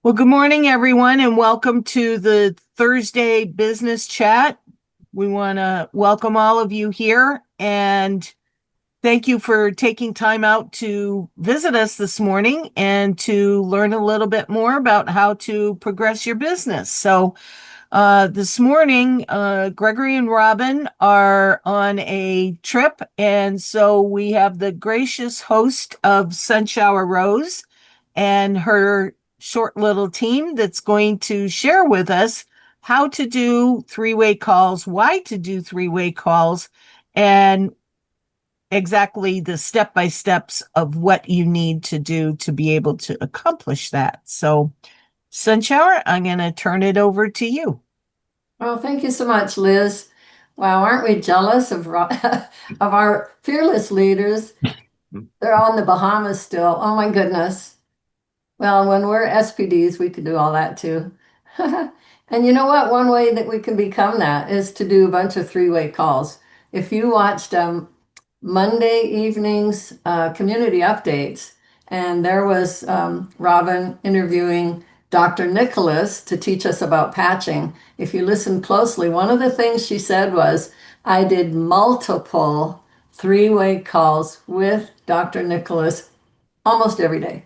Well, good morning, everyone, and welcome to the Thursday Business Chat. We want to welcome all of you here and thank you for taking time out to visit us this morning and to learn a little bit more about how to progress your business. This morning, Gregory and Robin are on a trip, and so we have the gracious host of Sunshower Rose and her short little team that's going to share with us how to do three-way calls, why to do three-way calls, and exactly the step-by-steps of what you need to do to be able to accomplish that. So, Sunshower, I'm going to turn it over to you. Well, thank you so much, Liz. Wow, aren't we jealous of of our fearless leaders? They're all in the Bahamas still. Oh my goodness. Well, when we're SPDs, we could do all that too. And you know what? One way that we can become that is to do a bunch of three-way calls. If you watched Monday evening's community updates, and there was Robin interviewing Dr. Nicholas to teach us about patching. If you listen closely, one of the things she said was, I did multiple three-way calls with Dr. Nicholas almost every day.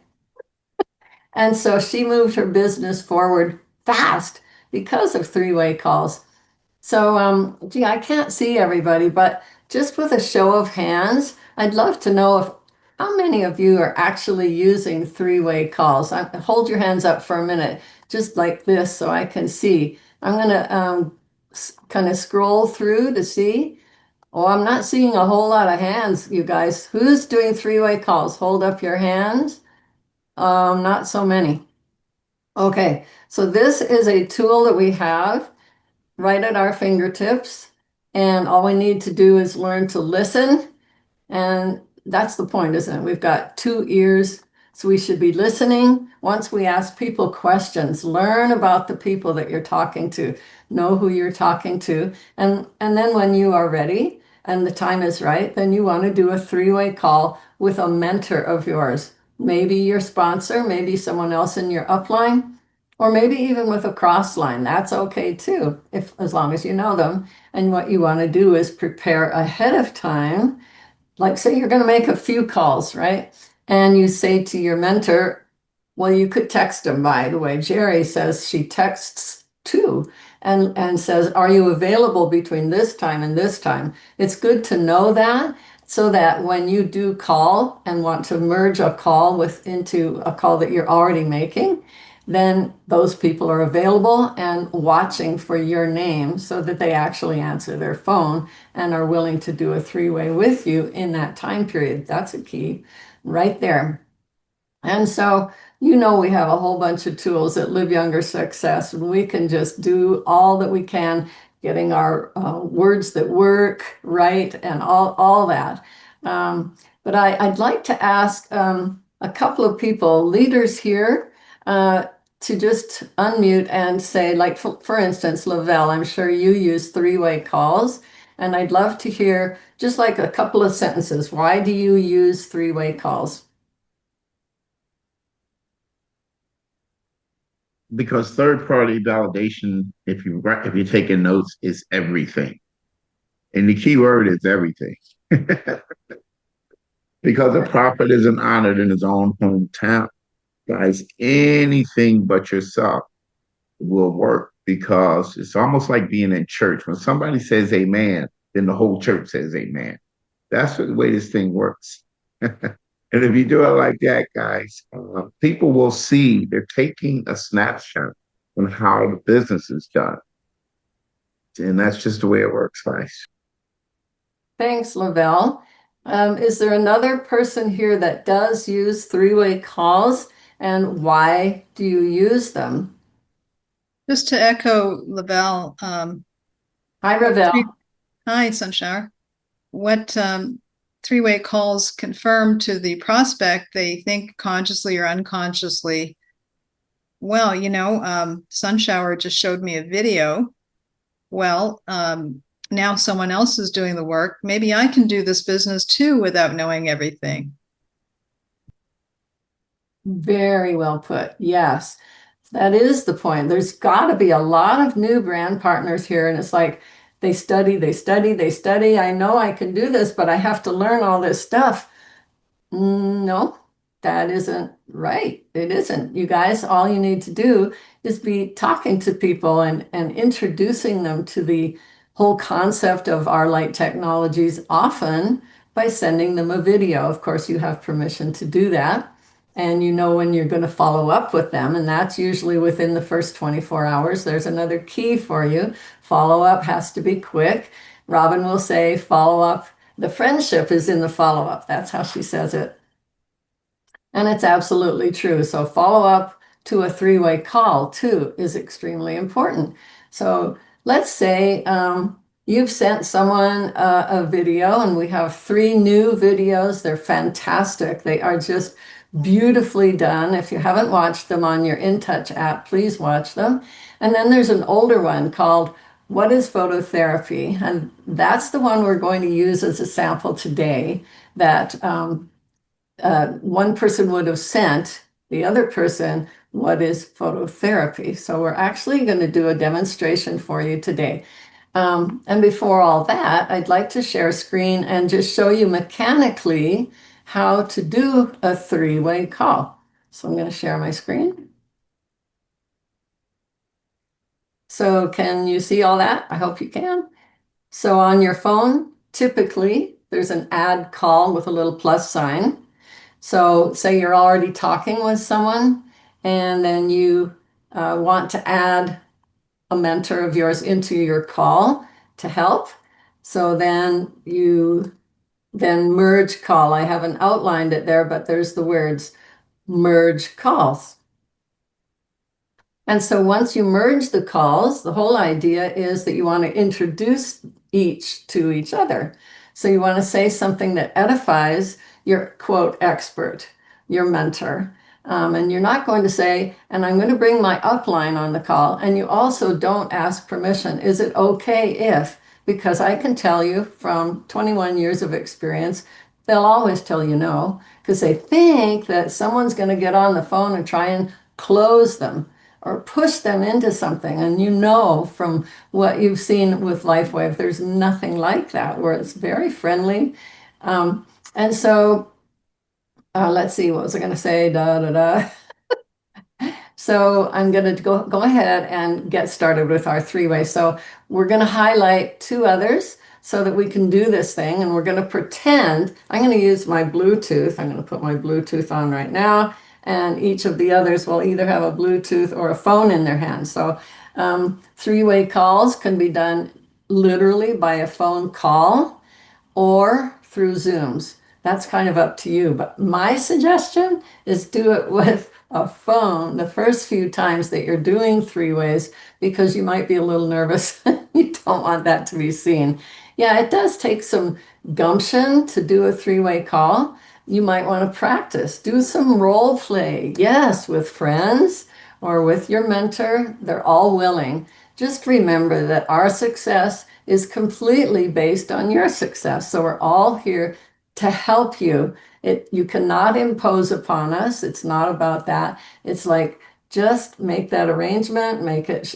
And so she moved her business forward fast because of three-way calls. So, gee, I can't see everybody, but just with a show of hands, I'd love to know if how many of you are actually using three-way calls. Hold your hands up for a minute, just like this, so I can see. I'm gonna kind of scroll through to see. Oh, I'm not seeing a whole lot of hands, you guys. Who's doing three-way calls? Hold up your hands. Not so many. Okay, so this is a tool that we have right at our fingertips. And all we need to do is learn to listen. And that's the point, isn't it? We've got two ears, so we should be listening. Once we ask people questions, learn about the people that you're talking to, know who you're talking to. And then when you are ready and the time is right, then you want to do a three-way call with a mentor of yours. Maybe your sponsor, maybe someone else in your upline, or maybe even with a cross line. That's okay too, if as long as you know them. And what you want to do is prepare ahead of time. Like, say you're going to make a few calls, right? And you say to your mentor, well, you could text them, by the way. Jerry says she texts too and says, are you available between this time and this time? It's good to know that so that when you do call and want to merge a call into a call that you're already making, then those people are available and watching for your name so that they actually answer their phone and are willing to do a three-way with you in that time period. That's a key right there. And so, we have a whole bunch of tools at Live Younger Success, and we can just do all that we can, getting our words that work right and all that. But I'd like to ask a couple of people, leaders here, to just unmute and say, like, for instance, Lavelle, I'm sure you use three-way calls, and I'd love to hear just like a couple of sentences. Why do you use three-way calls? Because third party validation, if you're taking notes, is everything. And the key word is everything. Because a prophet isn't honored in his own hometown. Guys, anything but yourself will work because it's almost like being in church. When somebody says amen, then the whole church says amen. That's the way this thing works. And if you do it like that, guys, people will see they're taking a snapshot on how the business is done. And that's just the way it works, guys. Thanks, Lavelle. Is there another person here that does use three-way calls, and why do you use them? Just to echo Lavelle, Hi, Ravel. hi, Sunshower. What three-way calls confirm to the prospect they think consciously or unconsciously? Well, Sunshower just showed me a video. Well, now someone else is doing the work. Maybe I can do this business too without knowing everything. Very well put. Yes. That is the point. There's got to be a lot of new brand partners here. And it's like they study, they study, they study. I know I can do this, but I have to learn all this stuff. No, that isn't right. It isn't. You guys, all you need to do is be talking to people and introducing them to the whole concept of our light technologies, often by sending them a video. Of course, you have permission to do that. And you know when you're going to follow up with them, and that's usually within the first 24 hours. There's another key for you. Follow up has to be quick. Robin will say, follow up. The friendship is in the follow up. That's how she says it. And it's absolutely true. So follow up to a three-way call too is extremely important. So let's say you've sent someone a video, and we have 3 new videos. They're fantastic. They are just beautifully done. If you haven't watched them on your InTouch app, please watch them. And then there's an older one called What is Phototherapy? And that's the one we're going to use as a sample today that one person would have sent the other person what is phototherapy. So we're actually going to do a demonstration for you today. And before all that, I'd like to share a screen and just show you mechanically how to do a 3-way call. So I'm going to share my screen. So can you see all that? I hope you can. So on your phone, typically there's an add call with a little plus sign. So say you're already talking with someone, and then you want to add a mentor of yours into your call to help. So then you merge call. I haven't outlined it there, but there's the words merge calls. And so once you merge the calls, the whole idea is that you want to introduce each to each other. So you want to say something that edifies your quote expert, your mentor. And you're not going to say, and I'm going to bring my upline on the call. And you also don't ask permission. Is it okay if? Because I can tell you from 21 years of experience, they'll always tell you no, because they think that someone's going to get on the phone and try and close them or push them into something. And you know from what you've seen with LifeWave, there's nothing like that, where it's very friendly. And so let's see, what was I going to say? Da, da, da. So I'm going to go ahead and get started with our 3-way. So we're going to highlight 2 others so that we can do this thing. And we're going to pretend, I'm going to use my Bluetooth. I'm going to put my Bluetooth on right now. And each of the others will either have a Bluetooth or a phone in their hand. So 3-way calls can be done literally by a phone call or through Zooms. That's kind of up to you. But my suggestion is do it with a phone the first few times that you're doing 3-ways, because you might be a little nervous. You don't want that to be seen. Yeah, it does take some gumption to do a 3-way call. You might want to practice. Do some role play. Yes, with friends or with your mentor. They're all willing. Just remember that our success is completely based on your success. So we're all here to help you. You cannot impose upon us. It's not about that. It's like, just make that arrangement,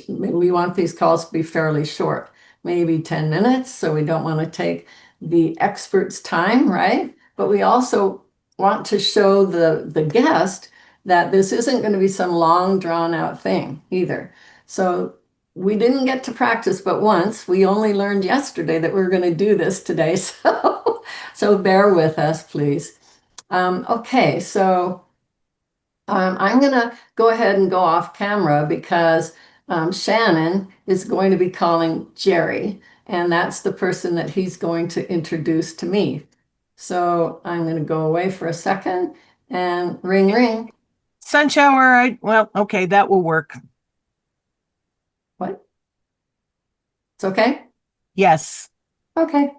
we want these calls to be fairly short, maybe 10 minutes. So we don't want to take the expert's time, right? But we also want to show the guest that this isn't going to be some long drawn out thing either. So we didn't get to practice but once. We only learned yesterday that we were going to do this today. So bear with us, please. Okay, so I'm going to go ahead and go off camera because Shannon is going to be calling Jerry, and that's the person that he's going to introduce to me. So I'm going to go away for a second and ring, ring. Sunshower, well, okay, that will work. What? It's okay? Yes. Okay.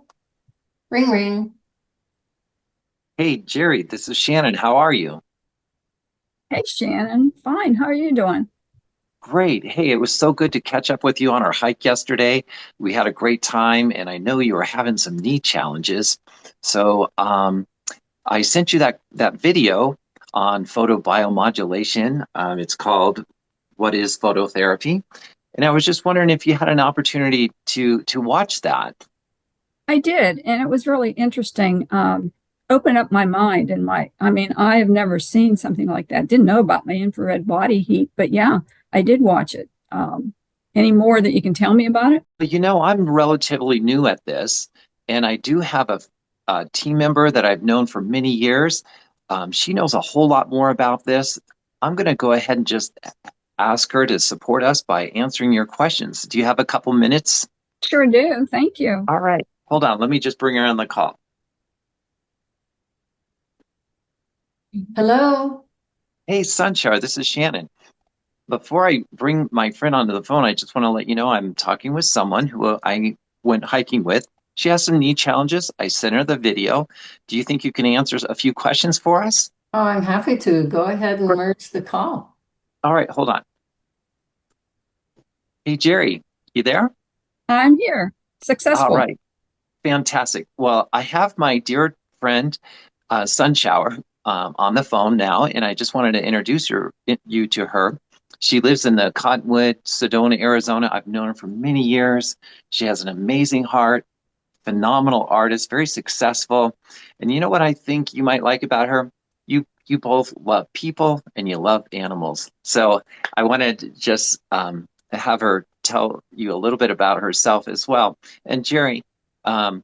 Ring, ring. Hey, Jerry, this is Shannon. How are you? Hey, Shannon. Fine. How are you doing? Great. Hey, it was so good to catch up with you on our hike yesterday. We had a great time, and I know you were having some knee challenges. So I sent you that video on photobiomodulation. It's called what is phototherapy. And I was just wondering if you had an opportunity to watch that. I did, and it was really interesting. Opened up my mind and I have never seen something like that. Didn't know about my infrared body heat, but yeah, I did watch it. Any more that you can tell me about it? But I'm relatively new at this, and I do have a team member that I've known for many years. She knows a whole lot more about this. I'm going to go ahead and just ask her to support us by answering your questions. Do you have a couple minutes? Sure do. Thank you. All right. Hold on. Let me just bring her on the call. Hello. Hey, Sunshar, this is Shannon. Before I bring my friend onto the phone, I just want to let you know I'm talking with someone who I went hiking with. She has some knee challenges. I sent her the video. Do you think you can answer a few questions for us? Oh, I'm happy to. Go ahead and merge the call. All right, hold on. Hey, Jerry, you there? I'm here. All Successful. right, fantastic. Well, I have my dear friend, Sunshower, on the phone now, and I just wanted to introduce you to her. She lives in the Cottonwood, Sedona, Arizona. I've known her for many years. She has an amazing heart, phenomenal artist, very successful. And you know what I think you might like about her? You both love people and you love animals. So I wanted to just have her tell you a little bit about herself as well. And Jerry, or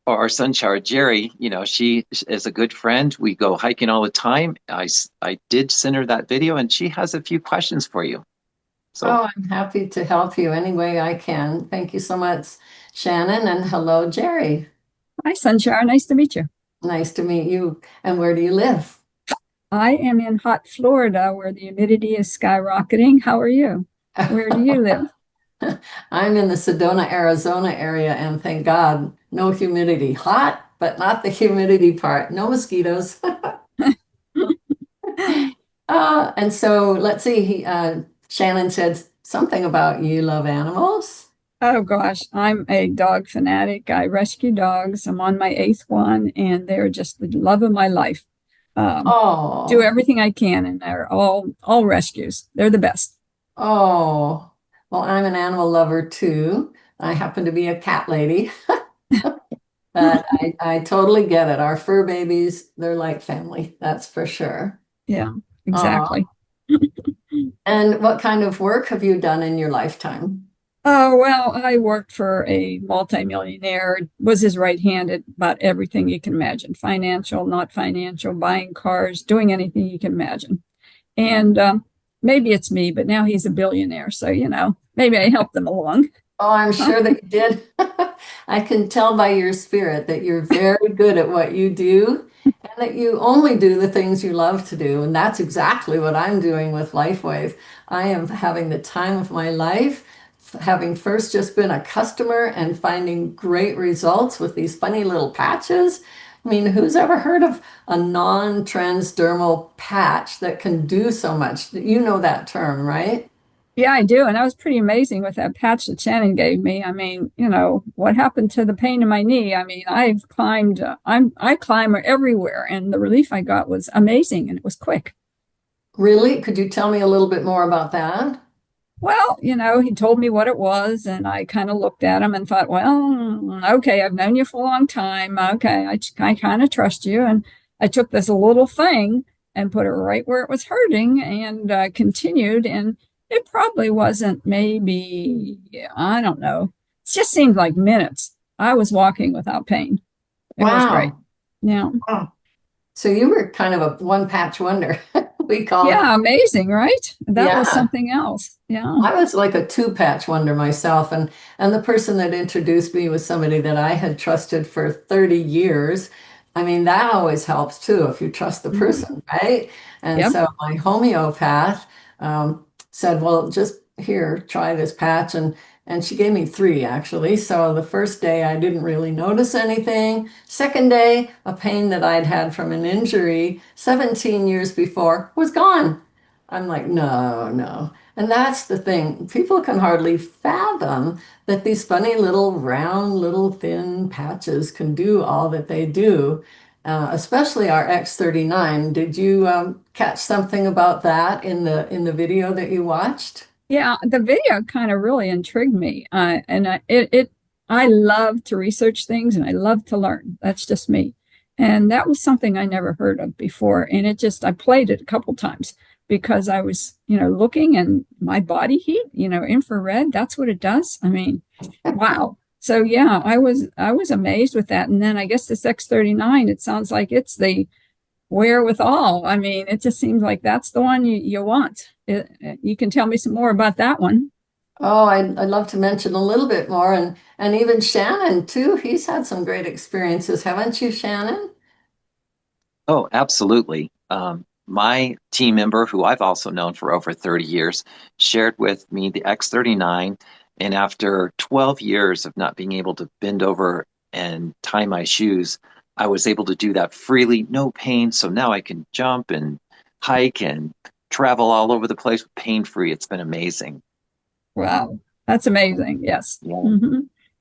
our Sunshower, Jerry, she is a good friend. We go hiking all the time. I did send her that video, and she has a few questions for you. So, Oh, I'm happy to help you any way I can. Thank you so much, Shannon, and hello, Jerry. Hi, Sunshine. Nice to meet you. Nice to meet you. And where do you live? I am in hot Florida where the humidity is skyrocketing. How are you? Where do you live? I'm in the Sedona, Arizona area, and thank God, no humidity. Hot, but not the humidity part. No mosquitoes. And so let's see. Shannon said something about you love animals. Oh gosh, I'm a dog fanatic. I rescue dogs. I'm on my eighth one, and they're just the love of my life. Do Oh, everything I can, and they're all rescues. They're the best. oh. Well, I'm an animal lover too. I happen to be a cat lady, but I totally get it. Our fur babies, they're like family, that's for sure. Yeah, Aw. exactly. And what kind of work have you done in your lifetime? Oh, well, I worked for a multimillionaire, was his right hand at about everything you can imagine, financial, not financial, buying cars, doing anything you can imagine. And maybe it's me, but now he's a billionaire. So, maybe I helped them along. Oh, I'm sure that you did. I can tell by your spirit that you're very good at what you do and that you only do the things you love to do. And that's exactly what I'm doing with LifeWave. I am having the time of my life, having first just been a customer and finding great results with these funny little patches. I mean, who's ever heard of a non-transdermal patch that can do so much? You know that term, right? Yeah, I do. And that was pretty amazing with that patch that Shannon gave me. I mean, what happened to the pain in my knee? I mean, I've climbed, I climb everywhere, and the relief I got was amazing, and it was quick. Really? Could you tell me a little bit more about that? Well, he told me what it was, and I kind of looked at him and thought, well, okay, I've known you for a long time. Okay, I kind of trust you. And I took this little thing and put it right where it was hurting and continued. And it probably wasn't maybe, I don't know. It just seemed like minutes. I was walking without pain. It was great. Wow. Yeah. Wow. So you were kind of a one patch wonder. We called. Yeah, amazing, right? That was Yeah. something else. Yeah. I was like a two patch wonder myself. And the person that introduced me was somebody that I had trusted for 30 years. I mean, that always helps too if you trust the Mhm. person, right? And Yep. so my homeopath said, well, just here, try this patch. And she gave me three actually. So the first day I didn't really notice anything. Second day, a pain that I'd had from an injury 17 years before was gone. I'm like, no, no. And that's the thing. People can hardly fathom that these funny little round, little thin patches can do all that they do. especially our X39. Did you catch something about that in the video that you watched? Yeah, the video kind of really intrigued me. I love to research things and I love to learn. That's just me. And that was something I never heard of before. And I played it a couple times because I was, looking and my body heat, infrared, that's what it does. I mean, wow. So yeah, I was amazed with that. And then I guess this X39, it sounds like it's the wherewithal. I mean, it just seems like that's the one you want. You can tell me some more about that one. Oh, I'd love to mention a little bit more, and even Shannon too. He's had some great experiences, haven't you, Shannon? Oh, absolutely. My team member, who I've also known for over 30 years, shared with me the X39. And after 12 years of not being able to bend over and tie my shoes, I was able to do that freely, no pain. So now I can jump and hike and travel all over the place pain free. It's been amazing. Wow, that's amazing. Yes. Yeah. Hmm.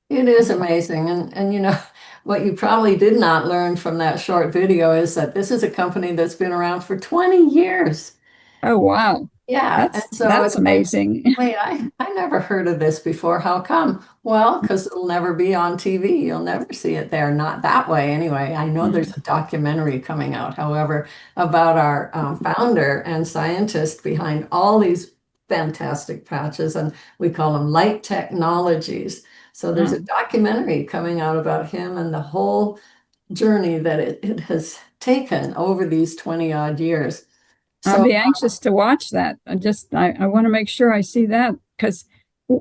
It is amazing. And what you probably did not learn from that short video is that this is a company that's been around for 20 years. Oh, wow. Yeah. And so That's it's like, amazing. wait, I never heard of this before. How come? Well, because it'll never be on TV. You'll never see it there. Not that way, anyway. I know there's a documentary coming out, however, about our founder and scientist behind all these fantastic patches, and we call them light technologies. So there's a documentary coming out about him and the whole journey that it has taken over these 20 odd years. I'll So be anxious to watch that. I want to make sure I see that because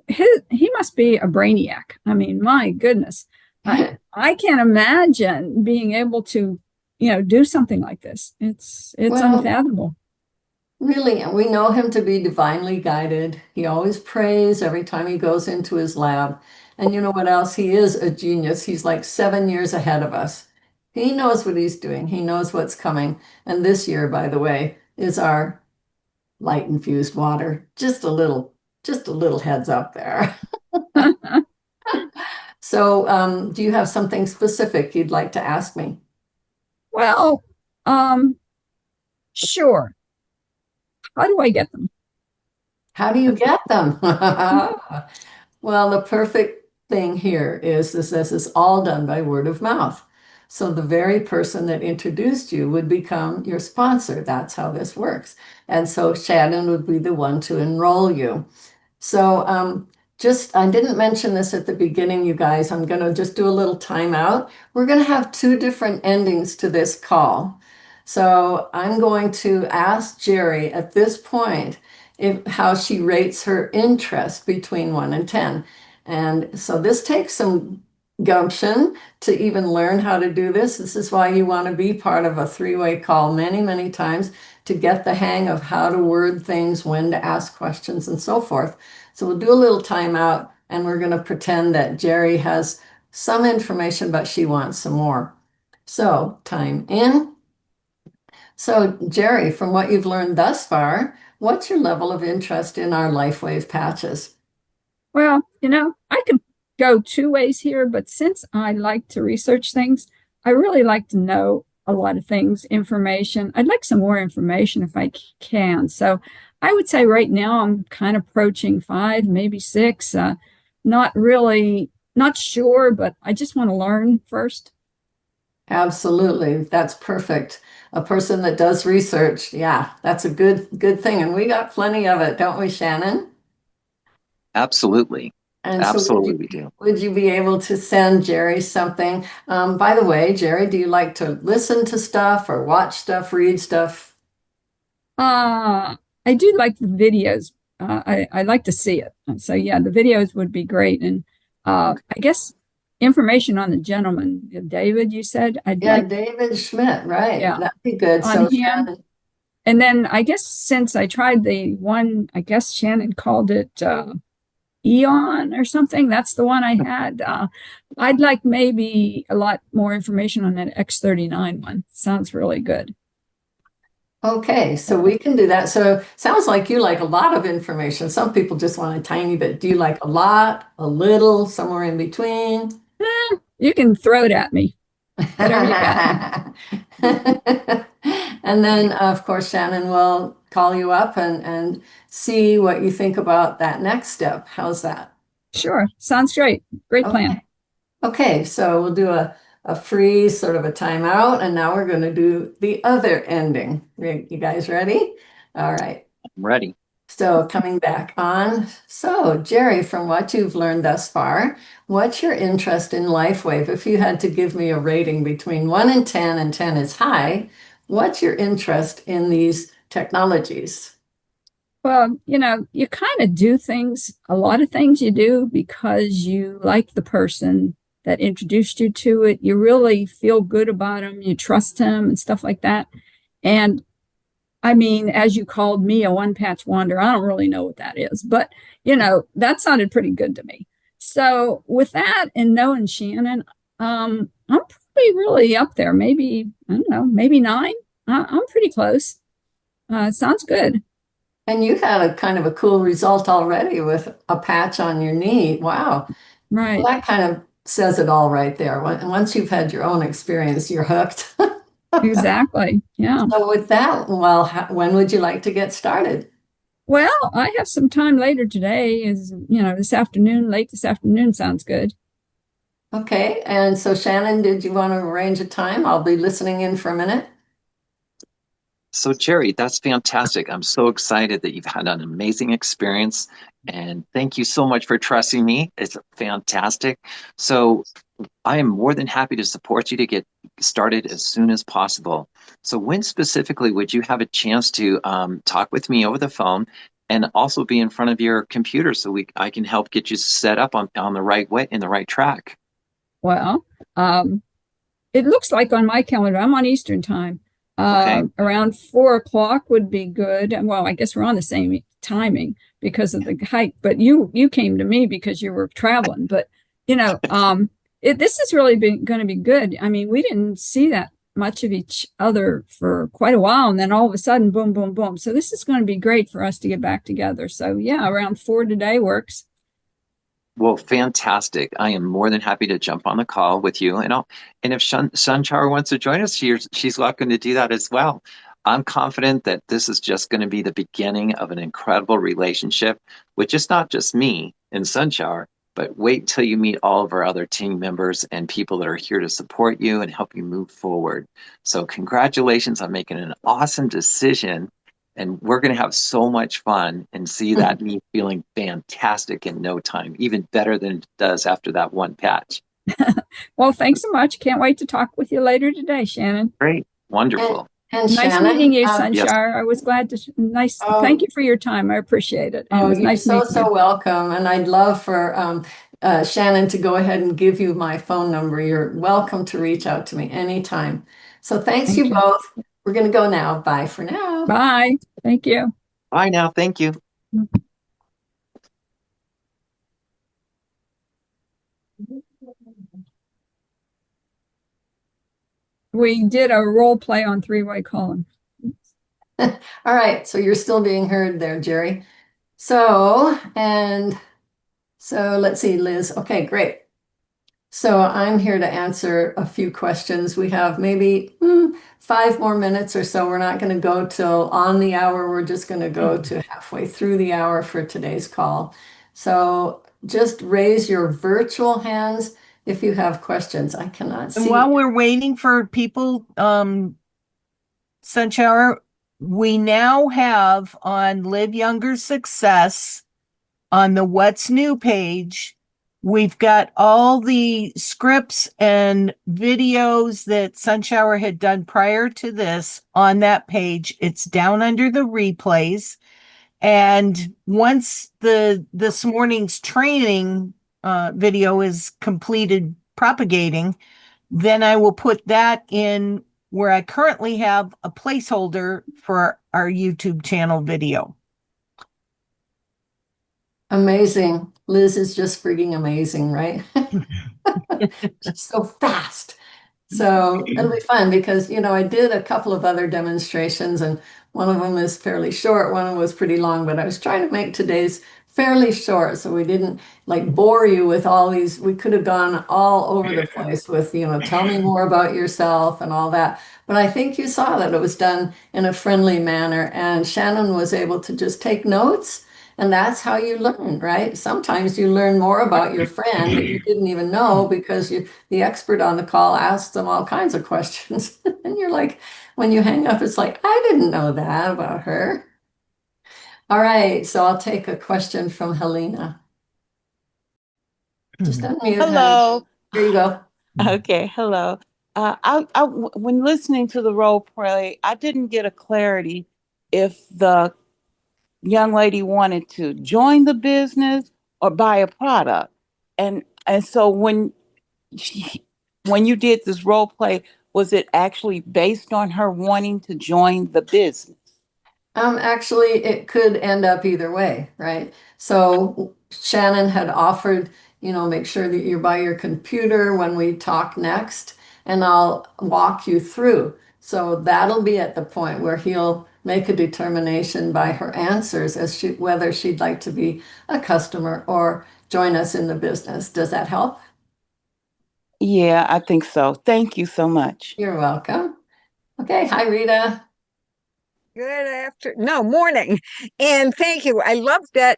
he must be a brainiac. I mean, my goodness, I can't imagine being able to, do something like this. It's well, unfathomable. really, we know him to be divinely guided. He always prays every time he goes into his lab. And you know what else? He is a genius. He's like 7 years ahead of us. He knows what he's doing. He knows what's coming. And this year, by the way, is our light infused water. Just a little heads up there. So, do you have something specific you'd like to ask me? Well, sure. How do I get them? How do you get them? Well, the perfect thing here is this is all done by word of mouth. So the very person that introduced you would become your sponsor. That's how this works. And so Shannon would be the one to enroll you. So I didn't mention this at the beginning, you guys. I'm going to just do a little timeout. We're going to have two different endings to this call. So I'm going to ask Jerry at this point how she rates her interest between 1 and 10. And so this takes some gumption to even learn how to do this. This is why you want to be part of a three-way call many, many times to get the hang of how to word things, when to ask questions, and so forth. So we'll do a little timeout and we're going to pretend that Jerry has some information, but she wants some more. So time in. So Jerry, from what you've learned thus far, what's your level of interest in our LifeWave patches? Well, I could go two ways here, but since I like to research things, I really like to know a lot of things, information. I'd like some more information if I can. So I would say right now I'm kind of approaching 5, maybe 6. Not sure, but I just want to learn first. Absolutely. That's perfect. A person that does research. Yeah, that's a good thing. And we got plenty of it, don't we, Shannon? Absolutely. And so Absolutely, we do. would you be able to send Jerry something? By the way, Jerry, do you like to listen to stuff or watch stuff, read stuff? I do like the videos. I like to see it. So yeah, the videos would be great. And I guess information on the gentleman, David, you said I'd Yeah, like, David Schmidt, right. yeah, That'd be good. on So him. Shannon, And then I guess since I tried the one, I guess Shannon called it Eon or something. That's the one I had. I'd like maybe a lot more information on that X39 one. Sounds really good. okay, so we can do that. So sounds like you like a lot of information. Some people just want a tiny bit. Do you like a lot, a little, somewhere in between? You can throw it at me. Whatever you got. And then, of course, Shannon will call you up and see what you think about that next step. How's that? Sure. Sounds great. Great plan. Okay. Okay, so we'll do a freeze, sort of a timeout, and now we're going to do the other ending. You guys ready? All right. I'm ready. So coming back on. So, Jerry, from what you've learned thus far, what's your interest in LifeWave? If you had to give me a rating between 1 and 10 is high, what's your interest in these technologies? Well, you kind of do things, a lot of things you do because you like the person that introduced you to it. You really feel good about them. You trust him and stuff like that. And I mean, as you called me a one patch wonder, I don't really know what that is, but that sounded pretty good to me. So with that and knowing Shannon, I'm probably really up there. Maybe, I don't know, maybe 9. I'm pretty close. Sounds good. And you had a kind of a cool result already with a patch on your knee. Wow. Right. Well, that kind of says it all right there. Once you've had your own experience, you're hooked. Exactly. Yeah. So with that, well, when would you like to get started? Well, I have some time later today. This afternoon, late this afternoon sounds good. Okay, and so Shannon, did you want to arrange a time? I'll be listening in for a minute. So, Jerry, that's fantastic. I'm so excited that you've had an amazing experience. And thank you so much for trusting me. It's fantastic. So, I am more than happy to support you to get started as soon as possible. So, when specifically would you have a chance to talk with me over the phone and also be in front of your computer so I can help get you set up on the right way, in the right track? Well, it looks like on my calendar, I'm on Eastern time. Okay. Around 4 o'clock would be good. Well, I guess we're on the same timing because of the hike, but you came to me because you were traveling. But this is really going to be good. I mean, we didn't see that much of each other for quite a while, and then all of a sudden, boom, boom, boom. So this is going to be great for us to get back together. So yeah, around 4 today works. Well, fantastic. I am more than happy to jump on the call with you. And if Sunchar wants to join us, she's welcome to do that as well. I'm confident that this is just going to be the beginning of an incredible relationship with not just me and Sunshower, but wait till you meet all of our other team members and people that are here to support you and help you move forward. So congratulations on making an awesome decision. And we're going to have so much fun and see that me feeling fantastic in no time, even better than it does after that one patch. Well, thanks so much. Can't wait to talk with you later today, Shannon. Great. Wonderful. And Nice Shannon, meeting you, yes. Sunshire. I was glad to. Nice. Oh. Thank you for your time. I appreciate it. And it was you're nice so meeting you. welcome. And I'd love for Shannon to go ahead and give you my phone number. You're welcome to reach out to me anytime. So thanks Thank you you. both. We're going to go now. Bye for now. Bye. Thank you. Bye now. Thank you. We did a role play on three-way calling. All right. So you're still being heard there, Jerry. So let's see, Liz. Okay, great. So I'm here to answer a few questions. We have maybe 5 more minutes or so. We're not going to go till on the hour. We're just going to go to halfway through the hour for today's call. So just raise your virtual hands if you have questions. I cannot see. And while we're waiting for people, Sunshower, we now have on Live Younger Success on the What's New page, we've got all the scripts and videos that Sunshower had done prior to this on that page. It's down under the replays. And once this morning's training video is completed propagating, then I will put that in where I currently have a placeholder for our YouTube channel video. Amazing. Liz is just freaking amazing, right? She's so fast. So it'll be fun because, I did a couple of other demonstrations and one of them is fairly short, one was pretty long, but I was trying to make today's fairly short, so we didn't like bore you with all these. We could have gone all over the place with, tell me more about yourself and all that. But I think you saw that it was done in a friendly manner, and Shannon was able to just take notes. And that's how you learn, right? Sometimes you learn more about your friend that you didn't even know because the expert on the call asked them all kinds of questions. And you're like, when you hang up, it's like, I didn't know that about her. All right, so I'll take a question from Helena. Just unmute. Hello. Here you go. Okay, hello. When listening to the role play, I didn't get a clarity if the young lady wanted to join the business or buy a product. And so when you did this role play, was it actually based on her wanting to join the business? Actually, it could end up either way, right? So Shannon had offered, make sure that you're by your computer when we talk next, and I'll walk you through. So that'll be at the point where he'll make a determination by her answers as to whether she'd like to be a customer or join us in the business. Does that help? Yeah, I think so. Thank you so much. You're welcome. Okay, hi Rita. Morning. And thank you. I love that.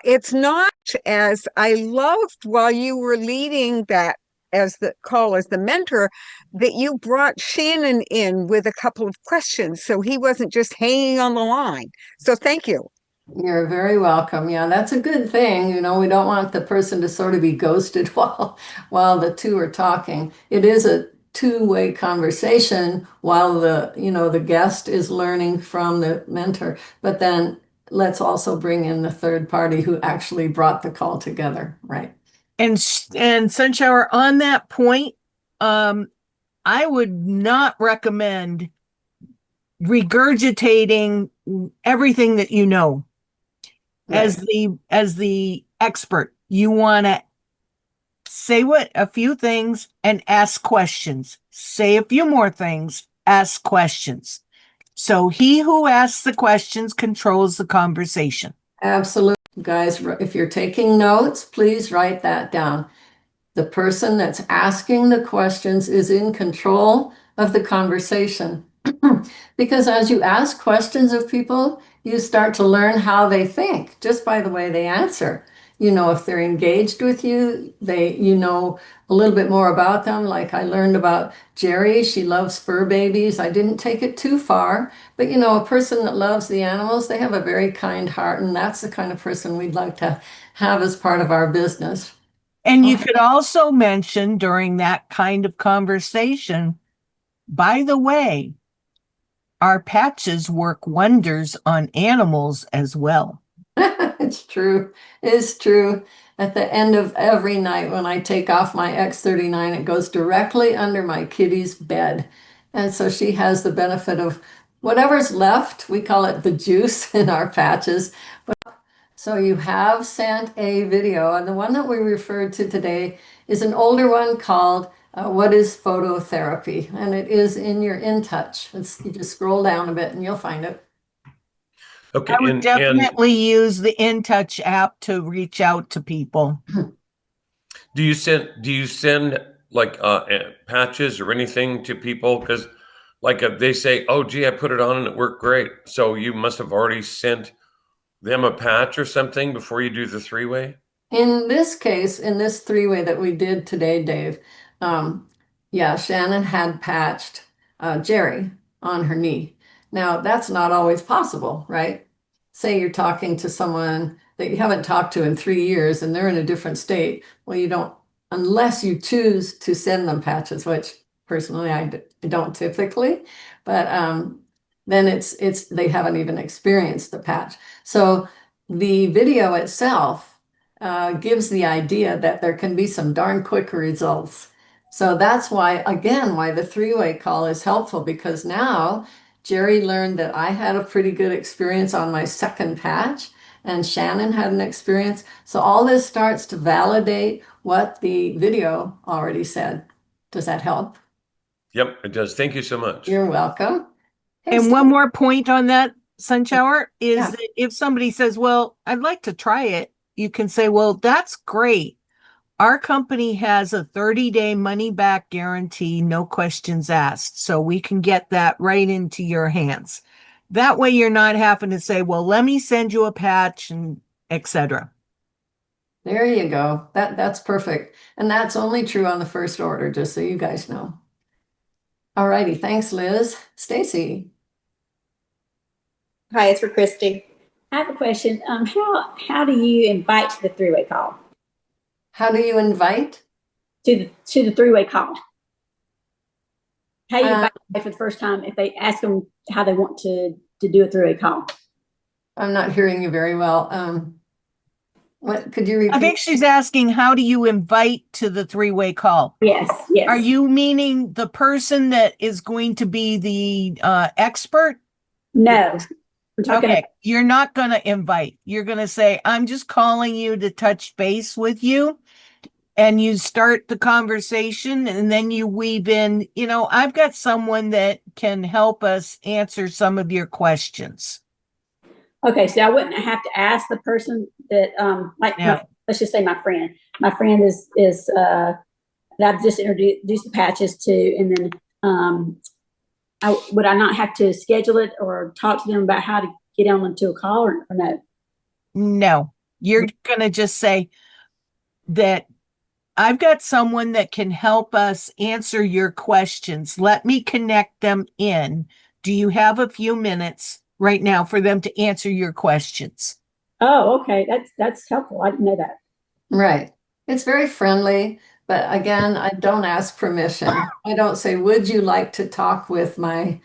It's not as I loved while you were leading that as the mentor, that you brought Shannon in with a couple of questions. So he wasn't just hanging on the line. So thank you. You're very welcome. Yeah, that's a good thing. We don't want the person to sort of be ghosted while the two are talking. It is a two-way conversation while the guest is learning from the mentor. But then let's also bring in the third party who actually brought the call together, right? And Sunshower, on that point, I would not recommend regurgitating everything that you know. Right. As the expert, you want to say a few things and ask questions. Say a few more things, ask questions. So he who asks the questions controls the conversation. Absolutely. Guys, if you're taking notes, please write that down. The person that's asking the questions is in control of the conversation. Because as you ask questions of people, you start to learn how they think just by the way they answer. If they're engaged with you, you know a little bit more about them. Like I learned about Jerry, she loves fur babies. I didn't take it too far, but a person that loves the animals, they have a very kind heart, and that's the kind of person we'd like to have as part of our business. And you could also mention during that kind of conversation, by the way, our patches work wonders on animals as well. It's true. It's true. At the end of every night when I take off my X39, it goes directly under my kitty's bed. And so she has the benefit of whatever's left. We call it the juice in our patches. So you have sent a video, and the one that we referred to today is an older one called What is Phototherapy? And it is in your In Touch. You just scroll down a bit and you'll find it. Okay, I would definitely use the In Touch app to reach out to people. Do you send like patches or anything to people? Because like if they say, oh gee, I put it on and it worked great, so you must have already sent them a patch or something before you do the three-way? In this case, in this three-way that we did today, Dave, yeah, Shannon had patched Jerry on her knee. Now, that's not always possible, right? Say you're talking to someone that you haven't talked to in 3 years and they're in a different state. Well, you don't, unless you choose to send them patches, which personally I don't typically, but then it's they haven't even experienced the patch. So the video itself gives the idea that there can be some darn quick results. So that's why, again, why the three-way call is helpful, because now Jerry learned that I had a pretty good experience on my second patch and Shannon had an experience. So all this starts to validate what the video already said. Does that help? Yep, it does. Thank you so much. You're welcome. And one more point on that. Sunshower, is Yeah. that if somebody says, well, I'd like to try it, you can say, well, that's great. Our company has a 30-day money back guarantee, no questions asked. So we can get that right into your hands. That way you're not having to say, well, let me send you a patch and etc. There you go. That's perfect. And that's only true on the first order, just so you guys know. All righty. Thanks, Liz. Stacy. Hi, it's for Christy. I have a question. How do you invite to the three-way call? How do you invite? To the three-way call. How do you Uh, invite for the first time if they ask them how they want to do a three-way call? I'm not hearing you very well. What could you repeat? I think she's asking, how do you invite to the three-way call? Yes, yes. Are you meaning the person that is going to be the expert? No. I'm talking Okay, you're not going to invite. You're going to say, I'm just calling you to touch base with you. And you start the conversation and then you weave in, I've got someone that can help us answer some of your questions. Okay, so I wouldn't have to ask the person that, Yeah. let's just say my friend. My friend is that I've just introduced the patches to, and then would I not have to schedule it or talk to them about how to get on into a call or no? No, you're going to just say that I've got someone that can help us answer your questions. Let me connect them in. Do you have a few minutes right now for them to answer your questions? Oh, okay. That's helpful. I didn't know that. Right. It's very friendly, but again, I don't ask permission. I don't say, would you like to talk with my,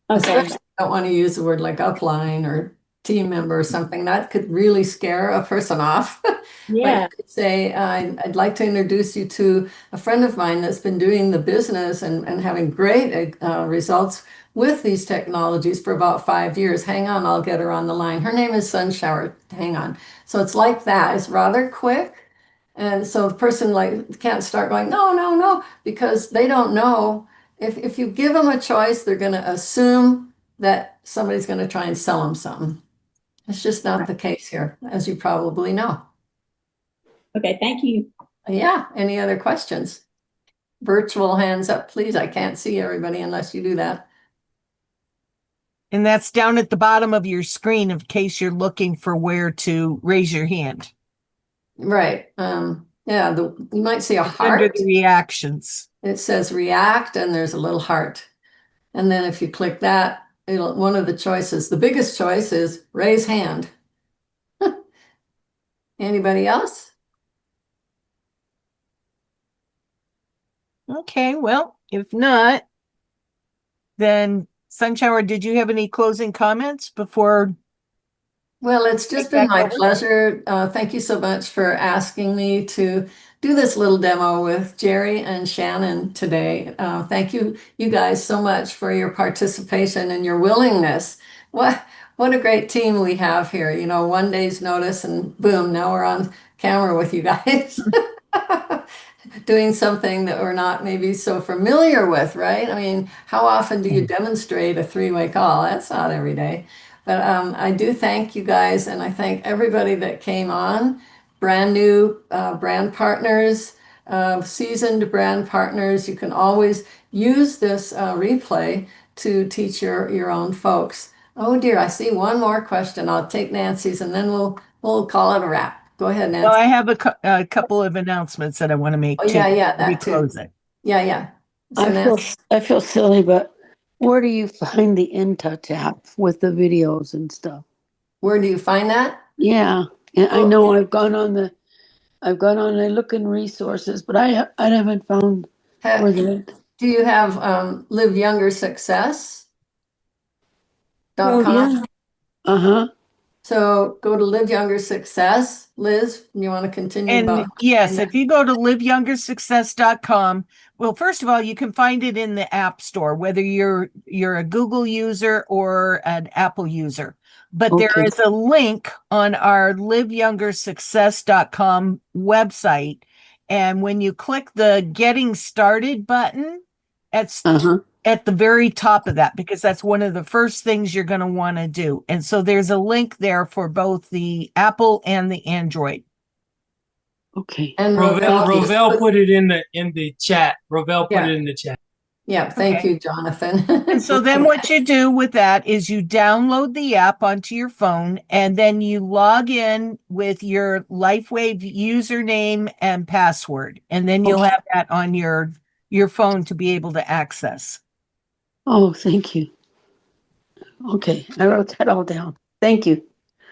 Okay. especially I don't want to use the word like upline or team member or something. That could really scare a person off. But Yeah. you could say, I'd like to introduce you to a friend of mine that's been doing the business and having great results with these technologies for about 5 years. Hang on, I'll get her on the line. Her name is Sunshower. Hang on. So it's like that. It's rather quick. And so the person like can't start going, no, no, no, because they don't know. If you give them a choice, they're going to assume that somebody's going to try and sell them something. It's just not the case here, as you probably know. Okay. Thank you. Yeah. Any other questions? Virtual hands up, please. I can't see everybody unless you do that. And that's down at the bottom of your screen in case you're looking for where to raise your hand. Right. Yeah. You might see a It's under heart. the reactions. It says react, and there's a little heart. And then if you click that, one of the choices, the biggest choice is raise hand. Anybody else? Okay, well, if not, then Sunshower, did you have any closing comments before? Well, it's just been my pleasure. Thank you so much for asking me to do this little demo with Jerry and Shannon today. Thank you guys so much for your participation and your willingness. What a great team we have here. 1 day's notice and boom, now we're on camera with you guys. Doing something that we're not maybe so familiar with, right? I mean, how often do you demonstrate a three-way call? That's not every day. But I do thank you guys, and I thank everybody that came on, brand new brand partners, seasoned brand partners. You can always use this replay to teach your own folks. Oh dear, I see one more question. I'll take Nancy's, and then we'll call it a wrap. Go ahead, Nancy. Well, I have a couple of announcements that I want to make Oh, too. yeah, before we that too. close it. Yeah. So I feel silly, but where do you find the In Touch app with the videos and stuff? where do you find that? Yeah, and I know I've gone on and I look in resources, but I haven't found where the. Do you have Live Younger Success? Oh yeah. Uh-huh. So go to Live Younger Success. Liz, you want to continue And about? yes, if you go to liveyoungersuccess.com, well, first of all, you can find it in the App Store, whether you're a Google user or an Apple user. But there is a link on our liveyoungersuccess.com website. And when you click the Getting Started button It's Uh-huh. at the very top of that, because that's one of the first things you're going to want to do. And so there's a link there for both the Apple and the Android. Okay. And Rovell put it in the chat. Rovell put Yeah. it in the chat. Yeah, thank Okay. you, Jonathan. And so then what you do with that is you download the app onto your phone, and then you log in with your LifeWave username and password. And then you'll have that on your phone to be able to access. Oh, thank you. Okay, I wrote that all down. Thank you.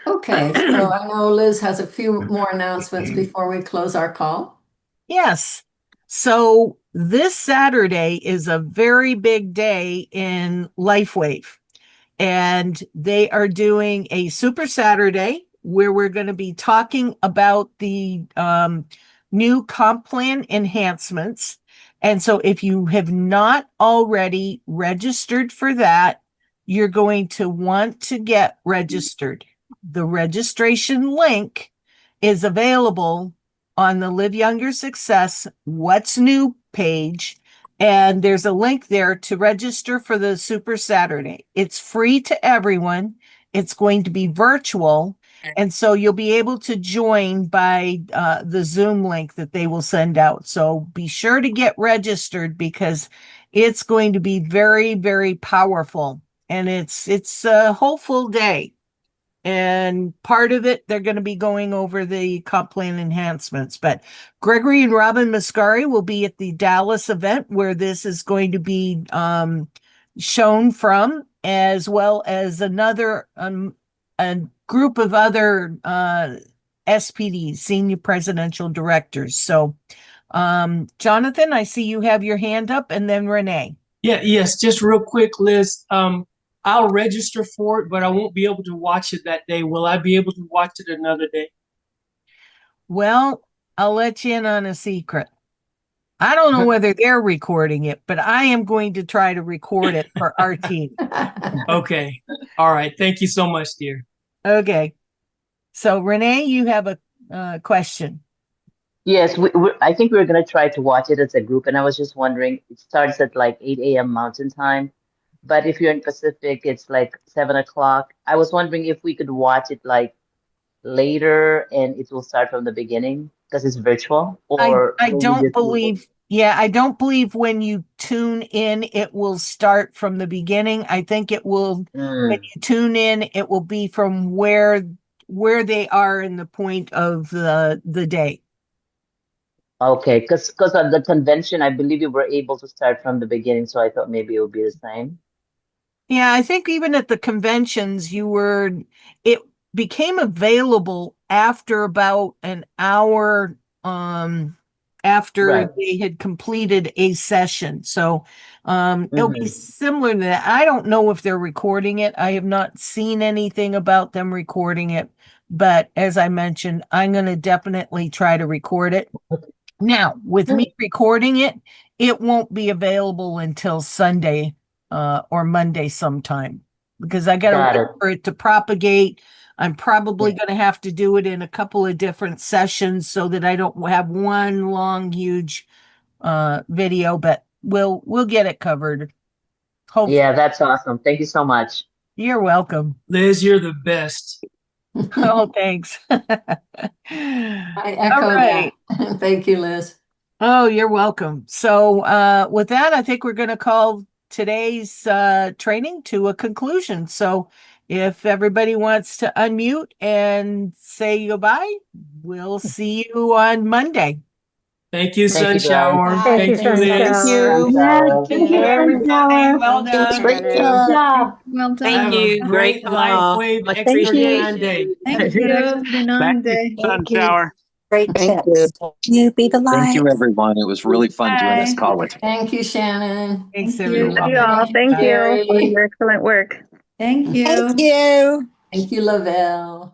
Okay, so I know Liz has a few more announcements before we close our call. Yes. So this Saturday is a very big day in LifeWave, and they are doing a Super Saturday where we're going to be talking about the new comp plan enhancements. And so if you have not already registered for that, you're going to want to get registered. The registration link is available on the Live Younger Success What's New page. And there's a link there to register for the Super Saturday. It's free to everyone. It's going to be virtual. And so you'll be able to join by the Zoom link that they will send out. So be sure to get registered, because it's going to be very, very powerful. And it's a whole full day. And part of it, they're going to be going over the comp plan enhancements. But Gregory and Robin Mascari will be at the Dallas event where this is going to be shown from, as well as another a group of other SPDs, Senior Presidential Directors. So, Jonathan, I see you have your hand up, and then Renee. Yes, just real quick, Liz. I'll register for it, but I won't be able to watch it that day. Will I be able to watch it another day? Well, I'll let you in on a secret. I don't know whether they're recording it, but I am going to try to record it for our team. Okay. All right. Thank you so much, dear. Okay. So, Renee, you have a question. Yes, I think we're going to try to watch it as a group. And I was just wondering, it starts at like 8 a.m. Mountain Time. But if you're in Pacific, it's like 7 o'clock. I was wondering if we could watch it like later and it will start from the beginning because it's virtual. Or I will we don't just- believe, I don't believe when you tune in, it will start from the beginning. I think it will, when you tune in, it will be from where they are in the point of the day. Okay, because of the convention, I believe we were able to start from the beginning. So I thought maybe it would be the same. Yeah, I think even at the conventions, it became available after about an hour after Right. they had completed a session. So it'll be similar to that. I don't know if they're recording it. I have not seen anything about them recording it. But as I mentioned, I'm going to definitely try to record it. Now, with me recording it, it won't be available until Sunday or Monday sometime, because I got to wait for it to propagate. I'm probably going to have to do it in a couple of different sessions so that I don't have one long, huge video, but we'll get it covered. Hopefully. Yeah, that's awesome. Thank you so much. You're welcome. Liz, you're the best. Oh, thanks. I echo that. Thank you, Liz. Oh, you're welcome. So with that, I think we're going to call today's training to a conclusion. So if everybody wants to unmute and say goodbye, we'll see you on Monday. Thank you, Thank you, Sunshower. guys. Thank you, Liz. Thank you, Everybody, well Thank done. you, Shannon. Well done. Have a great LifeWave Much Extra appreciated. 9 day. Thank you. Extra 9 day. Sunshower. Great Thank tips. You be the light. Thank you, everyone. It was really fun doing this Bye. call with you. Thank you, Shannon. Thanks, Thank you. everyone. Love you all. Thank you for Mary. your excellent work. Thank you. Thank you. Thank you, Lavelle.